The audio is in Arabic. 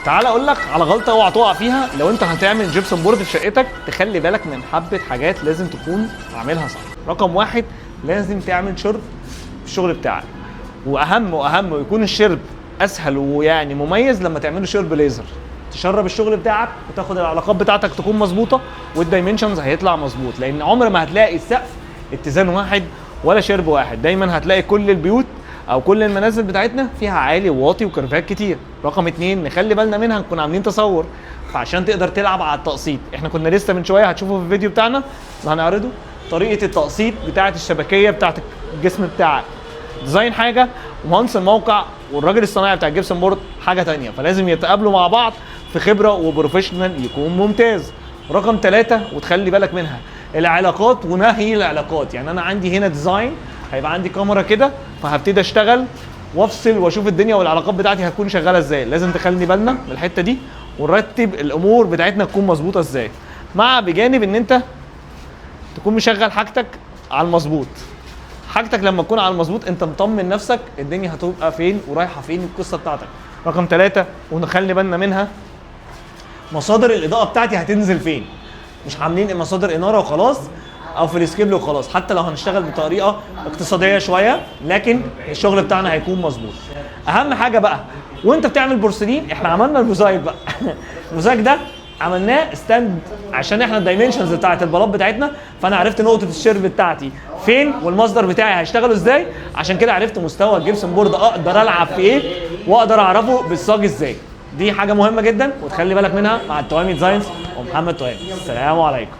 تعال اقول لك على غلطه اوعى تقع فيها. لو انت هتعمل جبسون بورد في شقتك تخلي بالك من حبه حاجات لازم تكون عاملها صح. رقم واحد، لازم تعمل شرب في الشغل بتاعك، واهم ويكون الشرب اسهل ويعني مميز لما تعمله شرب ليزر. تشرب الشغل بتاعك وتاخد العلاقات بتاعتك تكون مظبوطه والدايمنشنز هيطلع مظبوط، لان عمر ما هتلاقي السقف اتزان واحد ولا شرب واحد. دايما هتلاقي كل البيوت او كل المنازل بتاعتنا فيها عالي وواطي وكيرفات كتير. رقم اتنين، نخلي بالنا منها، نكون عاملين تصور فعشان تقدر تلعب على التقسيط. احنا كنا لسه من شويه هتشوفوا في الفيديو بتاعنا اللي هنعرضه طريقه التقسيط بتاعه الشبكيه بتاعه الجسم بتاعك. ديزاين حاجه ومهندس الموقع والراجل الصنايعي بتاع الجبسون بورد حاجه تانية، فلازم يتقابلوا مع بعض في خبره وبروفيشنال يكون ممتاز. رقم ثلاثة وتخلي بالك منها، العلاقات ونهي العلاقات. يعني انا عندي هنا ديزاين، هيبقى عندي كاميرا كده، فهبتدي اشتغل وافصل واشوف الدنيا والعلاقات بتاعتي هتكون شغاله ازاي. لازم تخلي بالنا من الحته دي ونرتب الامور بتاعتنا تكون مظبوطه ازاي، مع بجانب ان انت تكون مشغل حاجتك على المظبوط. حاجتك لما تكون على المظبوط انت مطمن نفسك الدنيا هتبقى فين ورايحه فين القصه بتاعتك. رقم ثلاثة ونخلي بالنا منها، مصادر الاضاءه بتاعتي هتنزل فين. مش عاملين مصادر اناره وخلاص او في السكيبل وخلاص، حتى لو هنشتغل بطريقه اقتصاديه شويه لكن الشغل بتاعنا هيكون مظبوط. اهم حاجه بقى وانت بتعمل بورسلين، احنا عملنا الموزايك بقى الموزايك ده عملناه ستاند عشان احنا الدايمنشنز بتاعت البلاط بتاعتنا، فانا عرفت نقطه الشرب بتاعتي فين والمصدر بتاعي هيشتغلوا ازاي، عشان كده عرفت مستوى الجبسون بورد اقدر العب في ايه واقدر اعرفه بالصاج ازاي. دي حاجه مهمه جدا وتخلي بالك منها. مع التوامي ديزاينز ومحمد توامي، السلام عليكم.